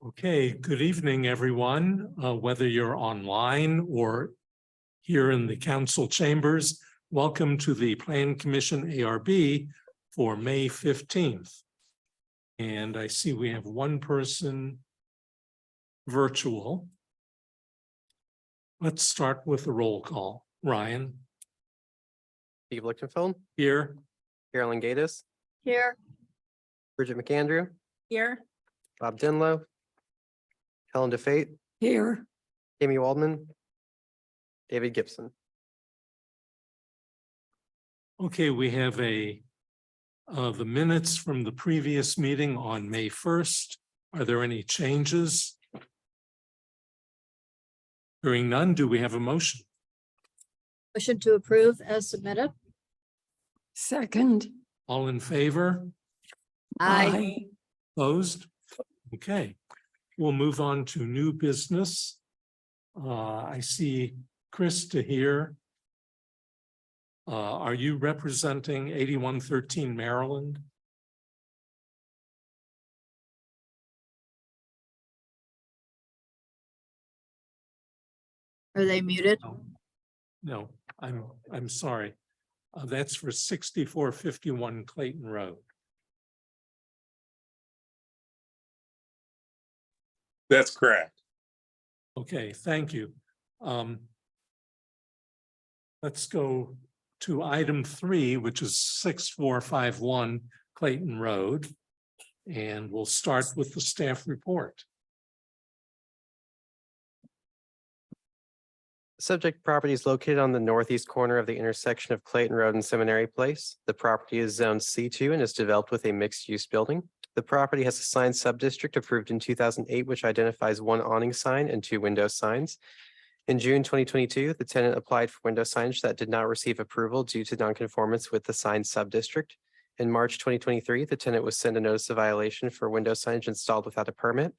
Okay, good evening, everyone. Whether you're online or here in the council chambers, welcome to the Plan Commission ARB for May 15th. And I see we have one person virtual. Let's start with the roll call. Ryan? Steve Lichtenfeld, Here. Carolyn Gatus, Here. Bridget McAndrew, Here. Bob Denlow, Helen DeFate, Here. Amy Waldman, David Gibson. Okay, we have the minutes from the previous meeting on May 1st. Are there any changes? Hearing none, do we have a motion? Motion to approve as submitted. Second. All in favor? Aye. Opposed? Okay, we'll move on to new business. I see Krista here. Are you representing 8113 Maryland? Are they muted? No, I'm sorry. That's for 6451 Clayton Road. That's correct. Okay, thank you. Let's go to item 3, which is 6451 Clayton Road. And we'll start with the staff report. The subject property is located on the northeast corner of the intersection of Clayton Road and Seminary Place. The property is zoned C2 and is developed with a mixed-use building. The property has a sign subdistrict approved in 2008, which identifies 1 awning sign and 2 window signs. In June 2022, the tenant applied for window signage that did not receive approval due to nonconformance with the sign subdistrict. In March 2023, the tenant was sent a notice of violation for window signage installed without a permit.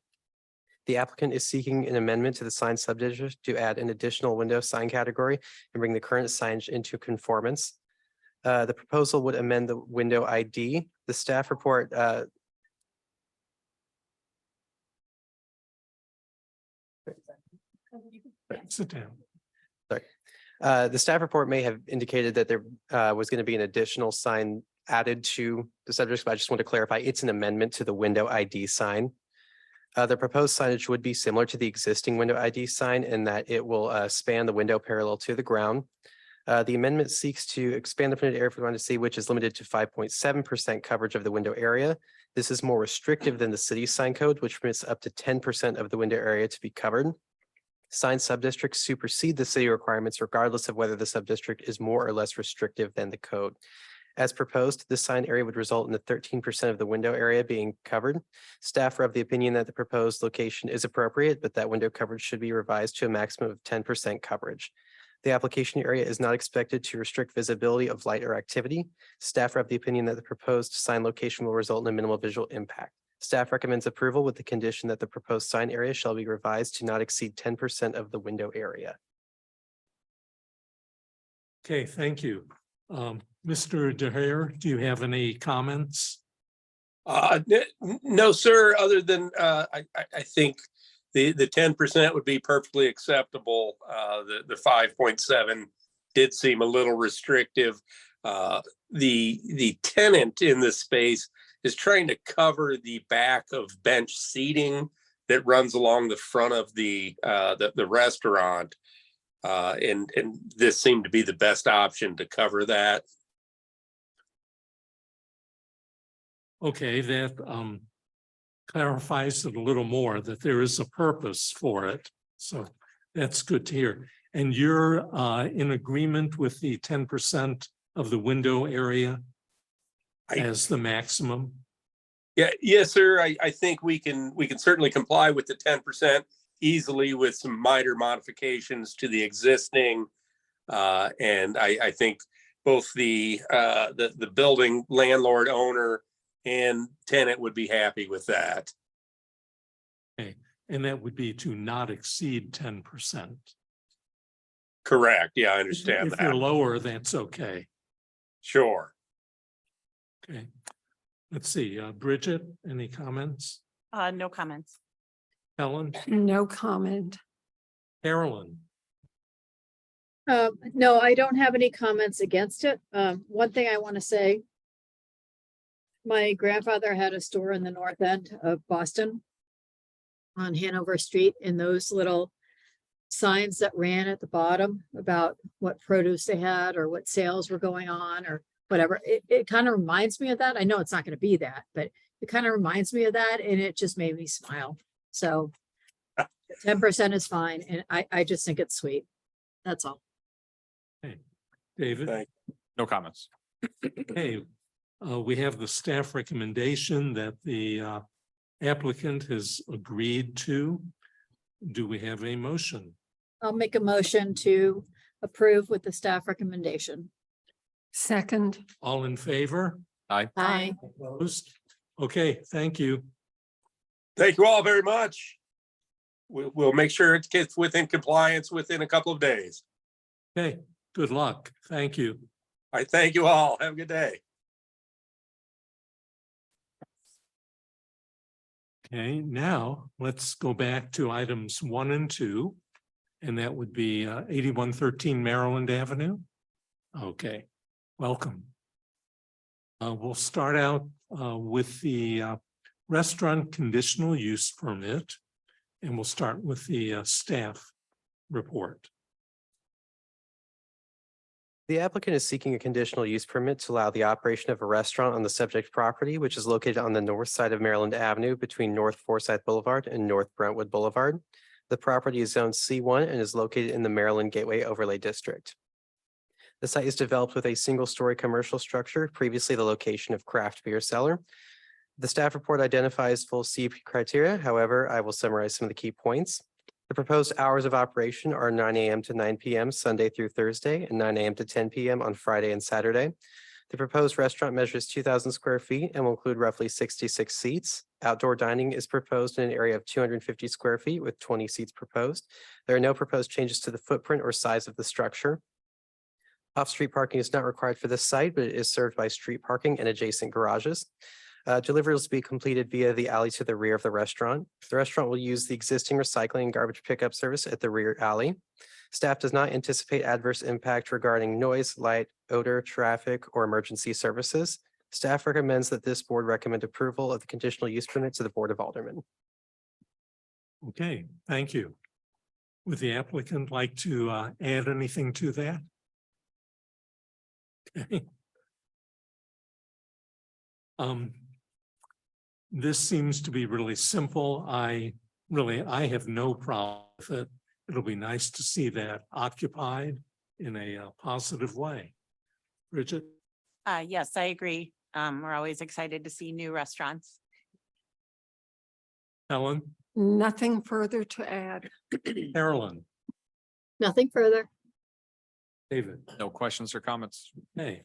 The applicant is seeking an amendment to the sign subdistrict to add an additional window sign category and bring the current signage into conformance. The proposal would amend the window ID. The staff report Sit down. the staff report may have indicated that there was going to be an additional sign added to the subject, but I just want to clarify, it's an amendment to the window ID sign. The proposed signage would be similar to the existing window ID sign in that it will span the window parallel to the ground. The amendment seeks to expand the permitted area for the C, which is limited to 5.7% coverage of the window area. This is more restrictive than the city's sign code, which permits up to 10% of the window area to be covered. Sign subdistricts supersede the city requirements regardless of whether the subdistrict is more or less restrictive than the code. As proposed, this sign area would result in the 13% of the window area being covered. Staff are of the opinion that the proposed location is appropriate, but that window coverage should be revised to a maximum of 10% coverage. The application area is not expected to restrict visibility of light or activity. Staff are of the opinion that the proposed sign location will result in a minimal visual impact. Staff recommends approval with the condition that the proposed sign area shall be revised to not exceed 10% of the window area. Okay, thank you. Mr. DeHare, do you have any comments? No, sir, other than I think the 10% would be perfectly acceptable. The 5.7 did seem a little restrictive. The tenant in this space is trying to cover the back of bench seating that runs along the front of the restaurant. And this seemed to be the best option to cover that. Okay, that clarifies it a little more, that there is a purpose for it. So that's good to hear. And you're in agreement with the 10% of the window area as the maximum? Yeah, yes, sir. I think we can certainly comply with the 10% easily with some minor modifications to the existing. And I think both the building landlord owner and tenant would be happy with that. Okay, and that would be to not exceed 10%. Correct. Yeah, I understand If you're that. lower, that's okay. Sure. Okay. Let's see, Bridget, any comments? No comments. Helen, No comment. Carolyn, No, I don't have any comments against it. One thing I want to say. My grandfather had a store in the north end of Boston. On Hanover Street, and those little signs that ran at the bottom about what produce they had or what sales were going on or whatever. It kind of reminds me of that. I know it's not going to be that, but it kind of reminds me of that, and it just made me smile. So 10% is fine, and I just think it's sweet. That's all. David. Thank No comments. Okay, we have the staff recommendation that the applicant has agreed to. Do we have a motion? I'll make a motion to approve with the staff recommendation. Second. All in favor? Aye. Opposed? Okay, thank you. Thank you all very much. We'll make sure it gets within compliance within a couple of days. Okay, good luck. Thank you. All right, thank you all. Have a good day. Okay, now let's go back to items 1 and 2. And that would be 8113 Maryland Avenue. Okay, welcome. We'll start out with the restaurant conditional use permit. And we'll start with the staff report. The applicant is seeking a conditional use permit to allow the operation of a restaurant on the subject property, which is located on the north side of Maryland Avenue between North Forsyth Boulevard and North Brentwood Boulevard. The property is zoned C1 and is located in the Maryland Gateway Overlay District. The site is developed with a single-story commercial structure, previously the location of craft beer cellar. The staff report identifies full CUP criteria. However, I will summarize some of the key points. The proposed hours of operation are 9 a.m. to 9 p.m. Sunday through Thursday and 9 a.m. to 10 p.m. on Friday and Saturday. The proposed restaurant measures 2,000 square feet and will include roughly 66 seats. Outdoor dining is proposed in an area of 250 square feet with 20 seats proposed. There are no proposed changes to the footprint or size of the structure. Off-street parking is not required for this site, but it is served by street parking and adjacent garages. Deliveries will be completed via the alley to the rear of the restaurant. The restaurant will use the existing recycling and garbage pickup service at the rear alley. Staff does not anticipate adverse impact regarding noise, light, odor, traffic, or emergency services. Staff recommends that this board recommend approval of the conditional use permit to the Board of Aldermen. Okay, thank you. Would the applicant like to add anything to that? Okay. This seems to be really simple. I have no problem with it. It'll be nice to see that occupied in a positive way. Bridget? Yes, I agree. We're always excited to see new restaurants. Helen? Nothing further to add. Carolyn? Nothing further. David? No questions or comments. Hey,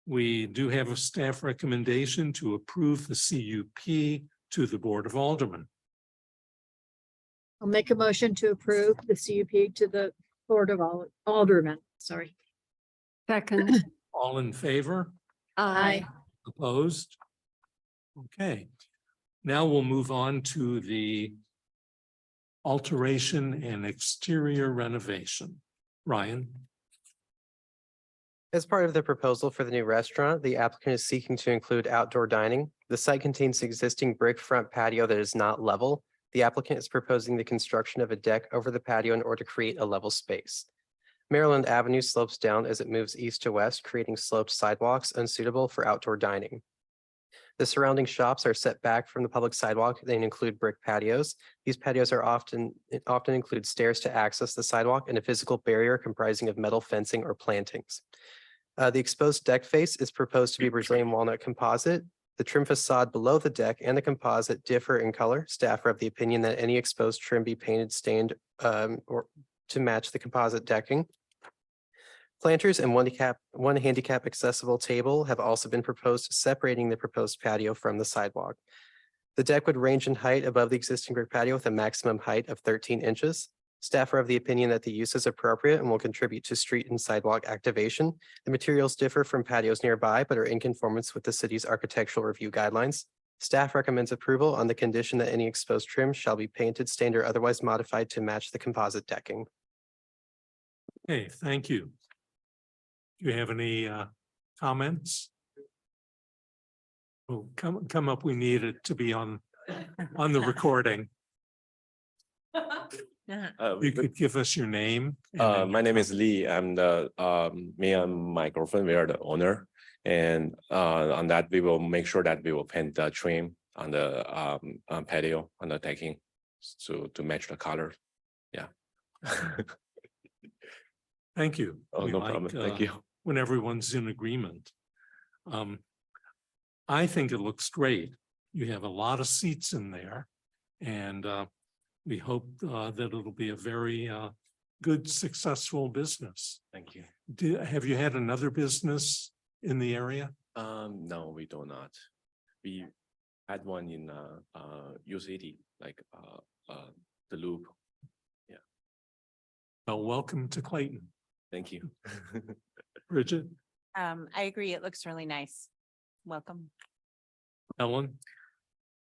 we do have a staff recommendation to approve the CUP to the Board of Aldermen. I'll make a motion to approve the CUP to the Board of Aldermen. Sorry. Second. All in favor? Aye. Opposed? Okay, now we'll move on to the alteration and exterior renovation. Ryan? As part of the proposal for the new restaurant, the applicant is seeking to include outdoor dining. The site contains existing brick front patio that is not level. The applicant is proposing the construction of a deck over the patio in order to create a level space. Maryland Avenue slopes down as it moves east to west, creating sloped sidewalks unsuitable for outdoor dining. The surrounding shops are set back from the public sidewalk and include brick patios. These patios are often include stairs to access the sidewalk and a physical barrier comprising of metal fencing or plantings. The exposed deck face is proposed to be Brazilian walnut composite. The trim facade below the deck and the composite differ in color. Staff are of the opinion that any exposed trim be painted, stained, or to match the composite decking. Planters and one handicap accessible table have also been proposed, separating the proposed patio from the sidewalk. The deck would range in height above the existing brick patio with a maximum height of 13 inches. Staff are of the opinion that the use is appropriate and will contribute to street and sidewalk activation. The materials differ from patios nearby, but are in conformance with the city's architectural review guidelines. Staff recommends approval on the condition that any exposed trim shall be painted, stained, or otherwise modified to match the composite decking. Okay, thank you. Do you have any comments? Oh, come up, we need it to be on the recording. You could give us your name. and then My your name is comment. Lee. I'm the, me and my girlfriend, we are the owner. And on that, we will make sure that we will paint the trim on the patio, on the decking to match the color. Yeah. Thank you. Oh, We no like, problem. Thank you. when everyone's in agreement. I think it looks great. You have a lot of seats in there. And we hope that it'll be a very good, successful business. Thank you. Have you had another business in the area? No, we do not. We had one in U City, like the Loop. Well, welcome to Clayton. Thank you. Bridget, I agree. It looks really nice. Welcome. Ellen,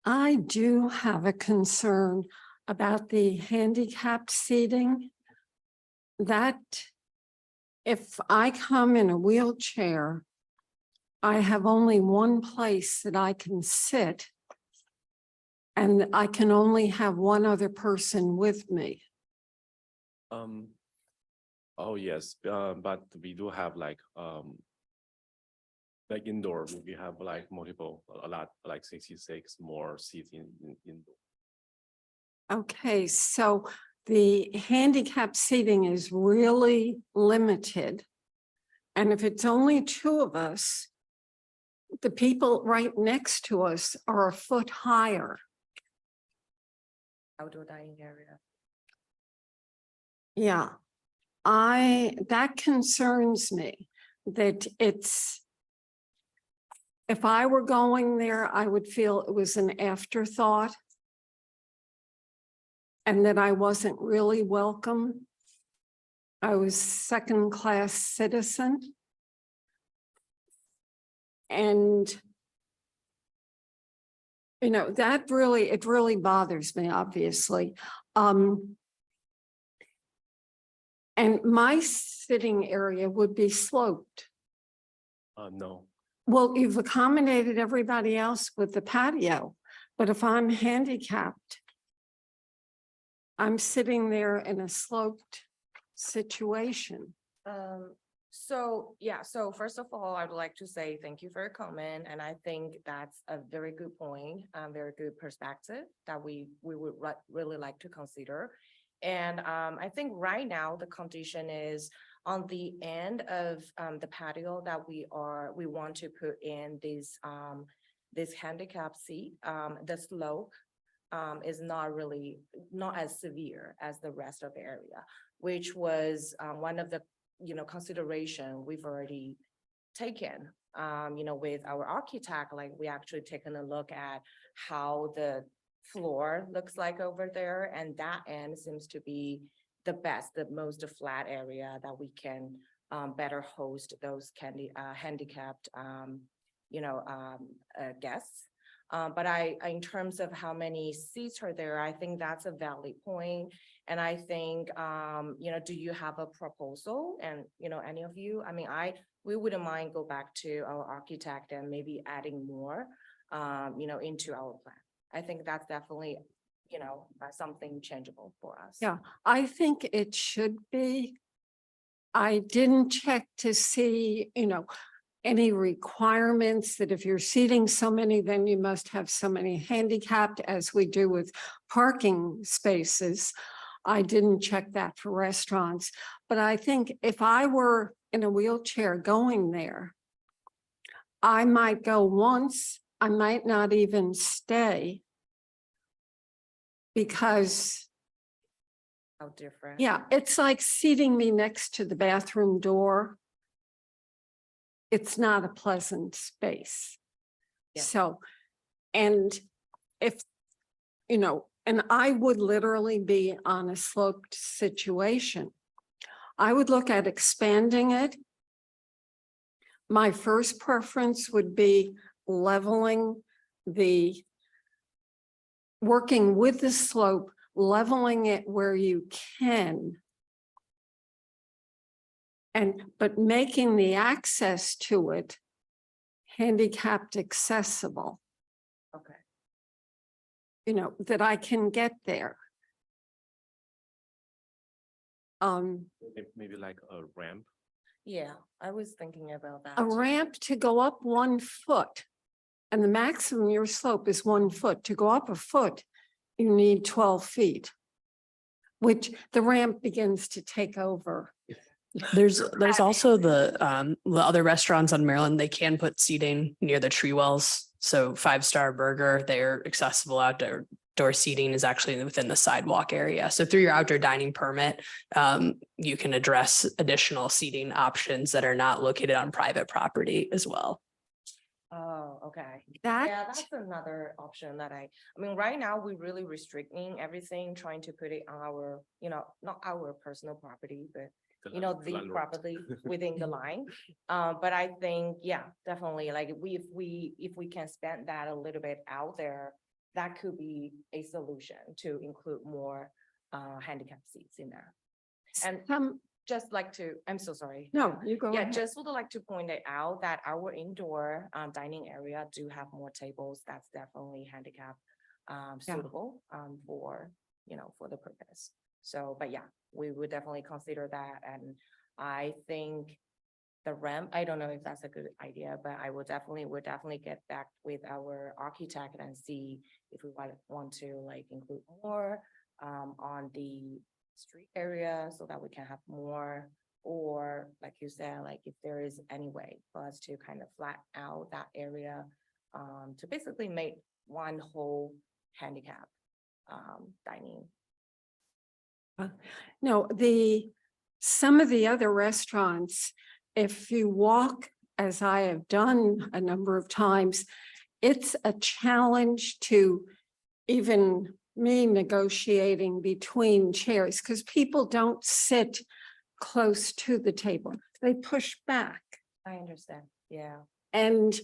I do have a concern about the handicapped seating. That if I come in a wheelchair, I have only one place that I can sit. And I can only have one other person with me. Oh, yes, but we do have like indoor, we have like multiple, a lot, like 66 more seats in indoor. Okay, so the handicap seating is really limited. And if it's only two of us, the people right next to us are a foot higher. Outdoor dining area. Yeah, that concerns me that if I were going there, I would feel it was an afterthought. And that I wasn't really welcome. I was second-class citizen. And you know, it really bothers me, obviously. And my sitting area would be sloped. No, Well, you've accommodated everybody else with the patio, but if I'm handicapped, I'm sitting there in a sloped situation. So first of all, I would like to say thank you for your comment, and I think that's a very good point, very good perspective that we would really like to consider. And I think right now the condition is on the end of the patio that we want to put in this handicap seat, the slope is not as severe as the rest of the area, which was one of the consideration we've already taken with our architect. Like, we actually taken a look at how the floor looks like over there, and that end seems to be the most flat area that we can better host those handicapped guests. But in terms of how many seats are there, I think that's a valid point. And I think, do you have a proposal? And, any of you, I mean, we wouldn't mind go back to our architect and maybe adding more, into our plan. I think that's definitely, something changeable for us. Yeah, I think it should be. I didn't check to see, any requirements that if you're seating so many, then you must have so many handicapped, as we do with parking spaces. I didn't check that for restaurants, but I think if I were in a wheelchair going there, I might go once, I might not even stay. Because How different. yeah, it's like seating me next to the bathroom door. It's not a pleasant space. Yeah. So, and if, and I would literally be on a sloped situation. I would look at expanding it. My first preference would be leveling the working with the slope, leveling it where you can. But making the access to it handicapped accessible, Okay. you know, that I can get there. Maybe like a ramp. Yeah, I was thinking about that. A too. ramp to go up 1 foot. And the maximum your slope is 1 foot. To go up a foot, you need 12 feet. Which the ramp begins to take over. There's also the other restaurants on Maryland, they can put seating near the tree wells. So 5 Star Burger, their accessible outdoor seating is actually within the sidewalk area. So through your outdoor dining permit, you can address additional seating options that are not located on private property as well. Oh, okay. That, Yeah, that's another option that I mean, right now, we're really restricting everything, trying to put it on our, not our personal property, but the landlord. property within the line. But I think, yeah, definitely, like, if we can spend that a little bit out there, that could be a solution to include more handicap seats in there. And just like to, I'm so sorry. no, you go Yeah, ahead. just would like to point it out that our indoor dining area do have more tables. That's definitely handicap suitable for, for the purpose. So, but yeah, we would definitely consider that. And I think the ramp, I don't know if that's a good idea, but I would definitely get back with our architect and see if we want to like include more on the street area so that we can have more, or like you said, like if there is any way for us to kind of flat out that area to basically make one whole handicap dining. No, some of the other restaurants, if you walk, as I have done a number of times, it's a challenge to even me negotiating between chairs because people don't sit close to the table. They push back. I understand, yeah. And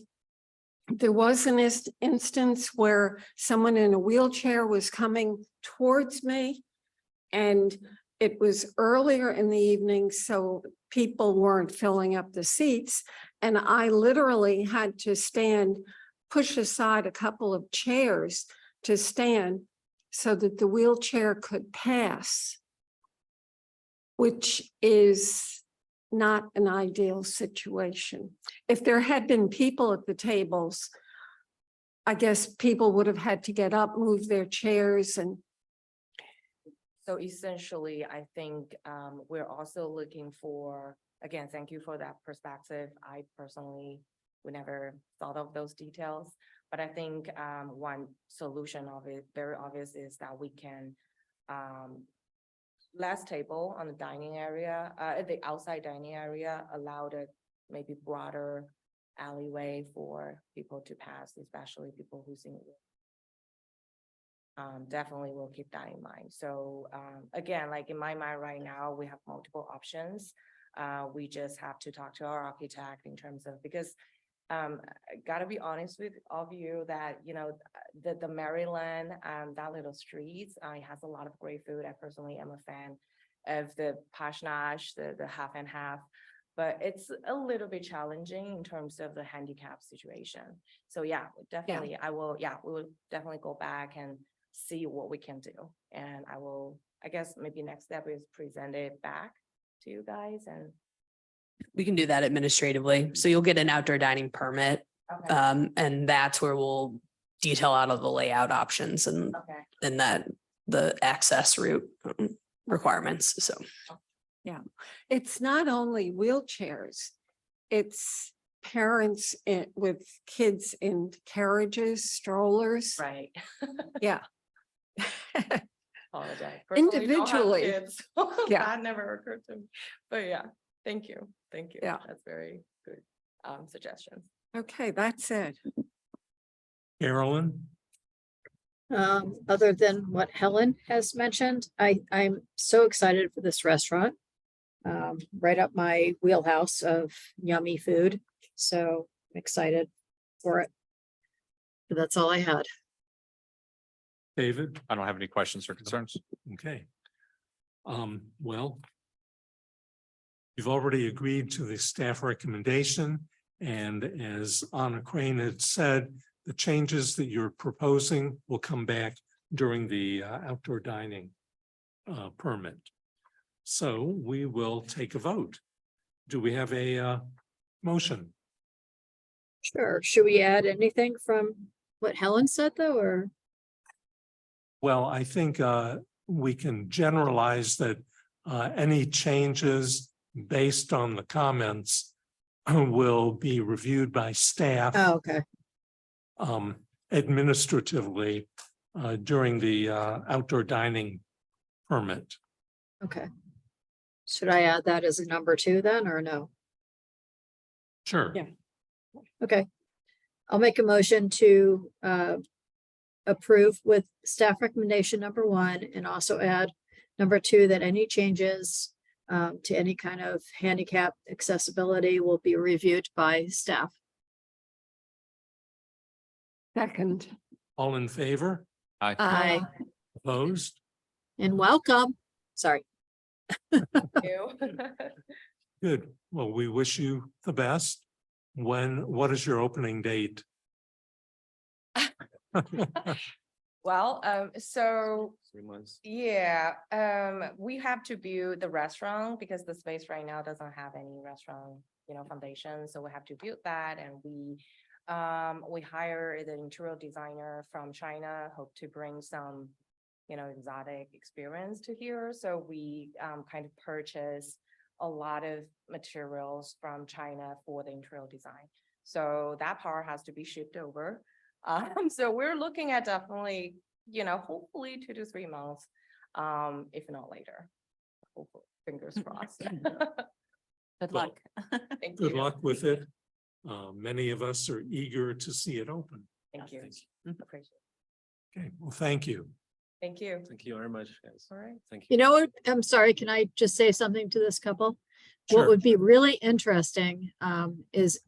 there was an instance where someone in a wheelchair was coming towards me. And it was earlier in the evening, so people weren't filling up the seats. And I literally had to push aside a couple of chairs to stand so that the wheelchair could pass, which is not an ideal situation. If there had been people at the tables, I guess people would have had to get up, move their chairs and. So essentially, I think we're also looking for, again, thank you for that perspective. I personally would never thought of those details, but I think one solution of it, very obvious, is that we can less table on the dining area, the outside dining area, allow the maybe broader alleyway for people to pass, especially people who's in. Definitely will keep that in mind. So again, like in my mind right now, we have multiple options. We just have to talk to our architect in terms of, because gotta be honest with all of you that, the Maryland, that little streets, it has a lot of great food. I personally am a fan of the Pashnash, the half and half, but it's a little bit challenging in terms of the handicap situation. So yeah, definitely, we will definitely go back and see what we can do. And I guess maybe next step is present it back to you guys, and We can do that administratively. So you'll get an outdoor dining permit. okay, And that's where we'll detail out all the layout options and okay. then the access route requirements. So. It's not only wheelchairs, it's parents with kids in carriages, strollers. Right. Yeah. Apologize. Personally, don't have Individually. kids, Yeah. that never occurred to me, but yeah, thank you. Yeah. That's very good suggestion. Okay, that's it. Carolyn? Other than what Helen has mentioned, I'm so excited for this restaurant. Right up my wheelhouse of yummy food. So I'm excited for it. That's all I had. David? I don't have any questions or concerns. Okay. Well, you've already agreed to the staff recommendation, and as Anna Crane had said, the changes that you're proposing will come back during the outdoor dining permit. So we will take a vote. Do we have a motion? Sure. Should we add anything from what Helen said though, or? Well, I think we can generalize that any changes based on the comments will be reviewed by staff Oh, okay. Administratively during the outdoor dining permit. Okay. Should I add that as a number 2 then, or no? Sure. Yeah. Okay. I'll make a motion to approve with staff recommendation number 1 and also add number 2 that any changes to any kind of handicap accessibility will be reviewed by staff. Second. All in favor? Aye. Aye. Opposed? And welcome. Sorry. You. Good. Well, we wish you the best. What is your opening date? Well, so 3 months. yeah, we have to build the restaurant because the space right now doesn't have any restaurant, foundation. So we have to build that, and we hire the interior designer from China, hope to bring some, exotic experience to here. So we kind of purchase a lot of materials from China for the interior design. So that part has to be shipped over. So we're looking at definitely, hopefully 2 to 3 months, if not later. Hopefully, fingers crossed. Good Well, luck. Thank Good you. luck with it. Many of us are eager to see it open. Thank you. Mhm. Appreciate Okay, well, thank you. it. Thank you. Thank you very much, guys. All right. Thank you. You know what? I'm sorry. Can I just say something to this couple? What Sure. would be really interesting is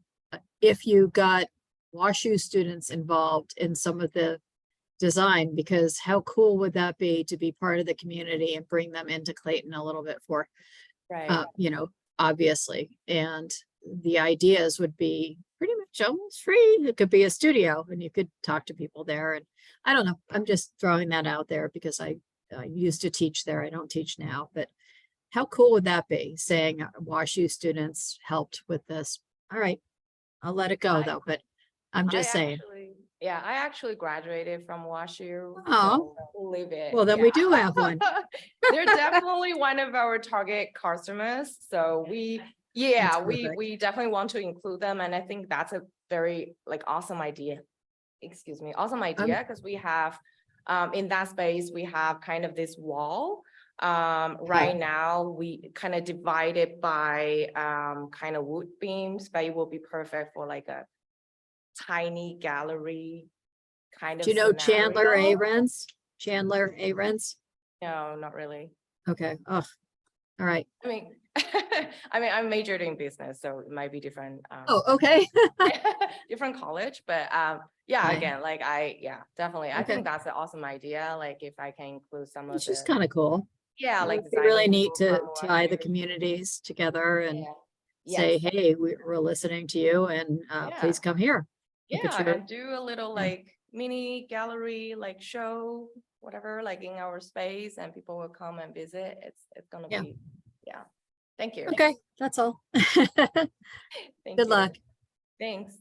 if you got WashU students involved in some of the design, because how cool would that be to be part of the community and bring them into Clayton a little bit for, Right. obviously. And the ideas would be pretty much almost free. It could be a studio and you could talk to people there. And I don't know, I'm just throwing that out there because I used to teach there. I don't teach now, but how cool would that be, saying WashU students helped with this? All right, I'll let it go though, but I'm just saying. Yeah, I actually graduated from WashU. Oh. so believe it. Well, then we yeah. do have one. They're definitely one of our target customers. So That's we perfect. definitely want to include them. And I think that's a very awesome idea. Excuse me, awesome idea, because we have in that space, we have kind of this wall. Right now, we kind of divide it by kind of wood beams, but it will be perfect for like a tiny gallery kind of. Do you know Chandler scenario. Ahrens? Chandler Ahrens? No, not really. Okay, oh, all right. I mean, I'm majored in business, so it might be different. Oh, okay. Different college, but yeah, Right. again, definitely. I Okay. think that's an awesome idea. Like if I can include some of It's just the, kind of cool. yeah, It like would be really designing neat people to from tie the WashU. communities together and Yeah. say, Yes. hey, we're listening to you and please come here. Look at Yeah, your- and do a little Yeah. mini gallery, show, whatever, in our space, and people will come and visit. It's gonna Yeah. be, yeah. Thank you. Okay, that's all. Thank Good you. luck. Thanks.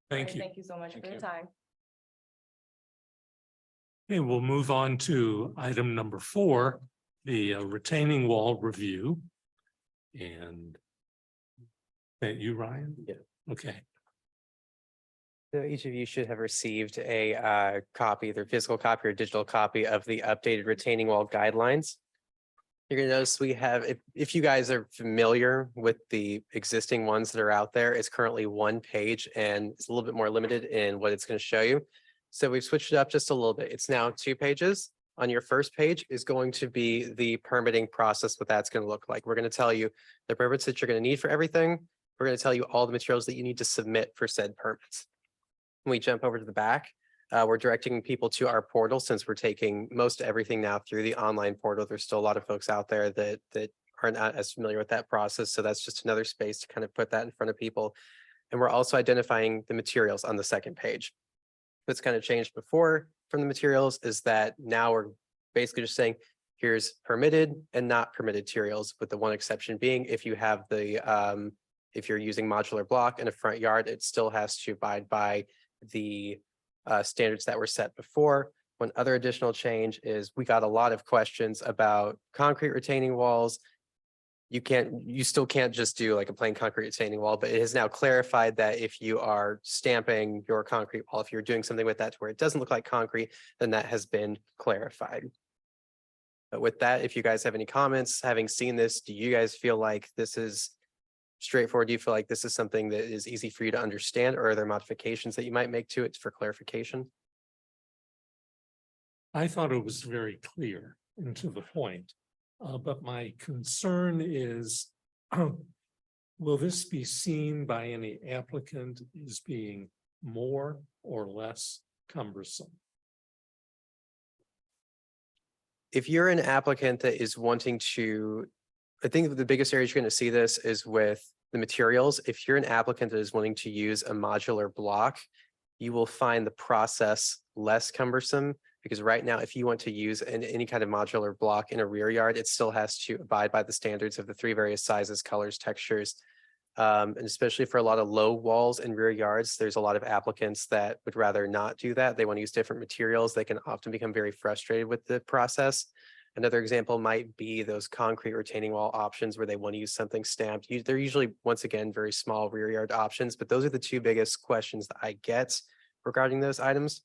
Thank Alright, you. Thank you so much Thank for your you. time. Okay, we'll move on to item number 4, the retaining wall review. And that you, Ryan? Yeah. Okay, So each of you should have received a copy, either physical copy or digital copy of the updated retaining wall guidelines. You're gonna notice we have, if you guys are familiar with the existing ones that are out there, it's currently 1 page and it's a little bit more limited in what it's gonna show you. So we've switched it up just a little bit. It's now 2 pages. On your first page is going to be the permitting process, what that's gonna look like. We're gonna tell you the permits that you're gonna need for everything. We're gonna tell you all the materials that you need to submit for said permits. When we jump over to the back, We're directing people to our portal since we're taking most everything now through the online portal. There's still a lot of folks out there that are not as familiar with that process. So that's just another space to kind of put that in front of people. And we're also identifying the materials on the second page. What's kind of changed before from the materials is that now we're basically just saying, here's permitted and not permitted materials, with the one exception being if you have the, if you're using modular block in a front yard, it still has to abide by the standards that were set before. One other additional change is we got a lot of questions about concrete retaining walls. You still can't just do like a plain concrete retaining wall, but it is now clarified that if you are stamping your concrete wall, if you're doing something with that to where it doesn't look like concrete, then that has been clarified. But with that, if you guys have any comments, having seen this, do you guys feel like this is straightforward? Do you feel like this is something that is easy for you to understand, or are there modifications that you might make to it for clarification? I thought it was very clear and to the point. But my concern is, will this be seen by any applicant as being more or less cumbersome? If you're an applicant that is wanting to, I think the biggest area you're going to see this is with the materials. If you're an applicant that is wanting to use a modular block, you will find the process less cumbersome, because right now, if you want to use any kind of modular block in a rear yard, it still has to abide by the standards of the 3 various sizes, colors, textures. And especially for a lot of low walls and rear yards, there's a lot of applicants that would rather not do that. They want to use different materials. They can often become very frustrated with the process. Another example might be those concrete retaining wall options where they want to use something stamped. They're usually, once again, very small rear yard options, but those are the 2 biggest questions that I get regarding those items.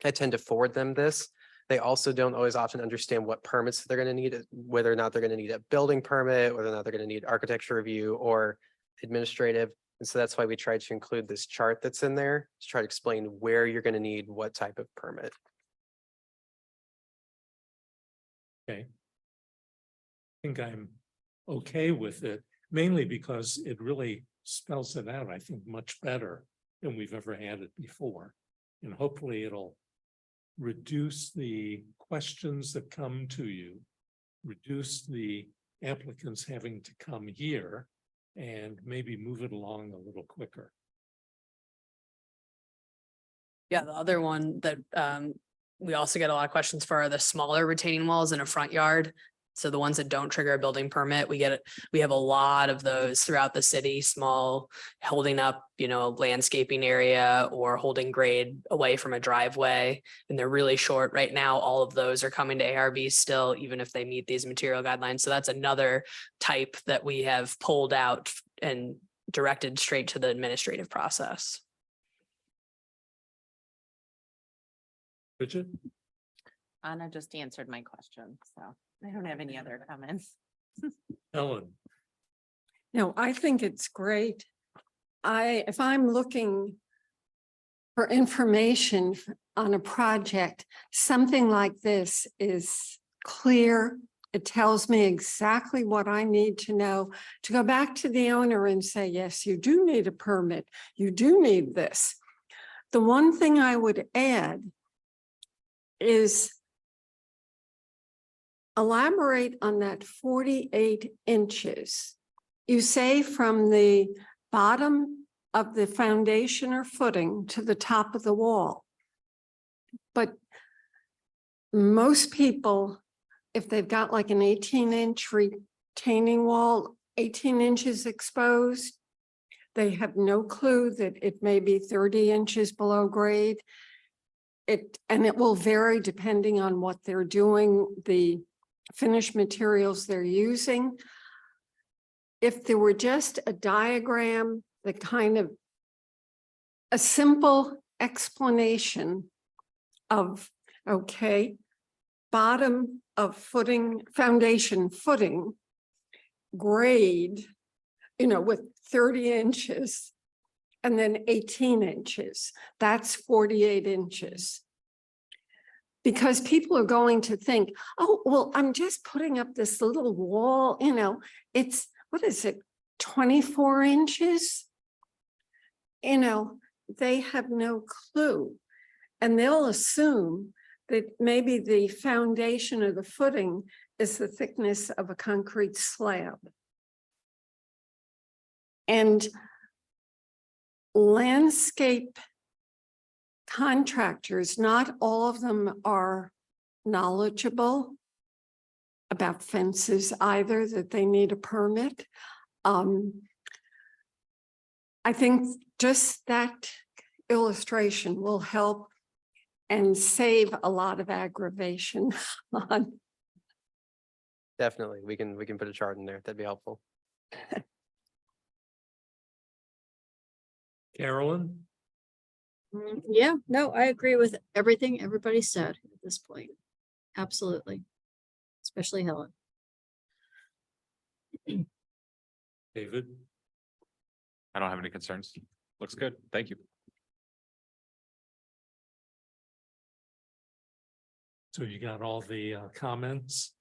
I tend to forward them this. They also don't always often understand what permits they're going to need, whether or not they're going to need a building permit, whether or not they're going to need architecture review or administrative. And so that's why we tried to include this chart that's in there to try to explain where you're going to need what type of permit. Okay. I think I'm okay with it, mainly because it really spells it out, I think, much better than we've ever had it before. And hopefully it'll reduce the questions that come to you, reduce the applicants having to come here, and maybe move it along a little quicker. Yeah, the other one that we also get a lot of questions for are the smaller retaining walls in a front yard. So the ones that don't trigger a building permit, we have a lot of those throughout the city, small, holding up, a landscaping area or holding grade away from a driveway. And they're really short right now. All of those are coming to ARB still, even if they meet these material guidelines. So that's another type that we have pulled out and directed straight to the administrative process. Bridget? Anna just answered my question, so I don't have any other comments. Ellen? No, I think it's great. If I'm looking for information on a project, something like this is clear. It tells me exactly what I need to know to go back to the owner and say, yes, you do need a permit. You do need this. The one thing I would add is elaborate on that 48 inches. You say from the bottom of the foundation or footing to the top of the wall. But most people, if they've got like an 18-inch retaining wall, 18 inches exposed, they have no clue that it may be 30 inches below grade. And it will vary depending on what they're doing, the finished materials they're using. If there were just a diagram, the kind of a simple explanation of, okay, bottom of footing, foundation footing, grade, with 30 inches and then 18 inches, that's 48 inches. Because people are going to think, oh, well, I'm just putting up this little wall, it's, what is it, 24 inches? They have no clue. And they'll assume that maybe the foundation or the footing is the thickness of a concrete slab. And landscape contractors, not all of them are knowledgeable about fences either, that they need a permit. I think just that illustration will help and save a lot of aggravation on. Definitely, we can put a chart in there. That'd be helpful. Carolyn? Yeah, no, I agree with everything everybody said at this point. Absolutely. Especially Helen. David? I don't have any concerns. Looks good. Thank you. So you got all the comments?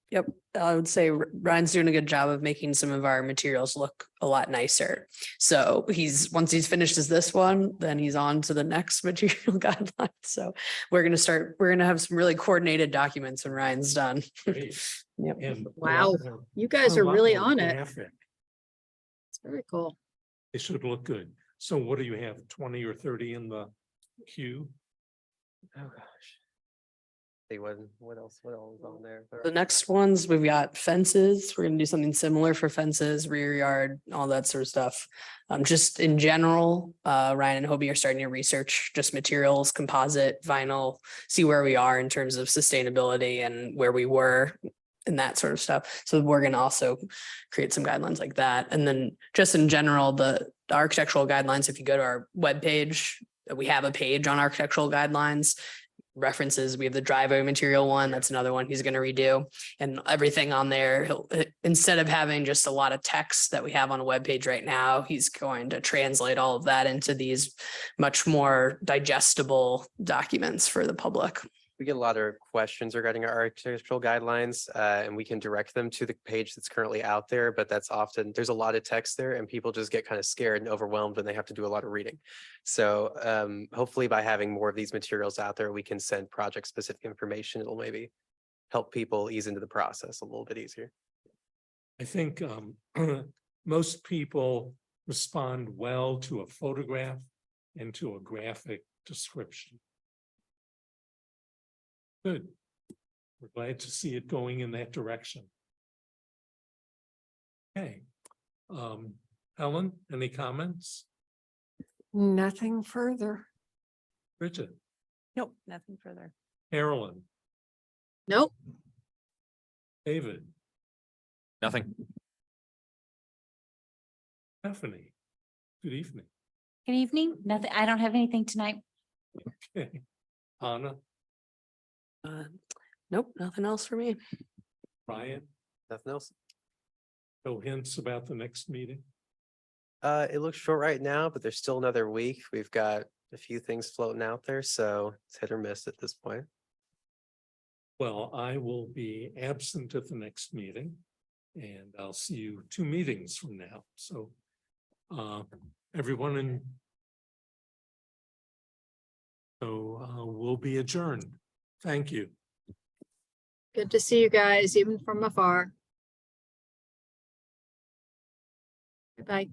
Yep, I would say Ryan's doing a good job of making some of our materials look a lot nicer. So once he's finished this one, then he's on to the next material guideline. So we're gonna have some really coordinated documents when Ryan's done. Great. Yep. And a Wow, lot more- you guys a are lot really more on it. graphic. It's very cool. It should look good. So what do you have, 20 or 30 in the queue? Oh, gosh. See what else is on there? The next ones, we've got fences. We're gonna do something similar for fences, rear yard, all that sort of stuff. Just in general, Ryan and Hobie are starting to research just materials, composite, vinyl, see where we are in terms of sustainability and where we were and that sort of stuff. So we're gonna also create some guidelines like that. And then just in general, the architectural guidelines, if you go to our webpage, we have a page on architectural guidelines. References, we have the driveway material one, that's another one he's gonna redo. And everything on there, instead of having just a lot of text that we have on a webpage right now, he's going to translate all of that into these much more digestible documents for the public. We get a lot of questions regarding our architectural guidelines, and we can direct them to the page that's currently out there, but that's often, there's a lot of text there and people just get kind of scared and overwhelmed when they have to do a lot of reading. So hopefully by having more of these materials out there, we can send project specific information. It'll maybe help people ease into the process a little bit easier. I think most people respond well to a photograph and to a graphic description. Good. We're glad to see it going in that direction. Okay. Helen, any comments? Nothing further. Bridget, Nope, nothing further. Carolyn, Nope. David, Nothing. Stephanie, good evening. Good evening. Nothing, I don't have anything tonight. Okay. Anna, Nope, nothing else for me. Brian, Nothing else? no hints about the next meeting? It looks short right now, but there's still another week. We've got a few things floating out there, so it's hit or miss at this point. Well, I will be absent at the next meeting and I'll see you 2 meetings from now. So everyone in. So we'll be adjourned. Thank you. Good to see you guys, even from afar. Bye.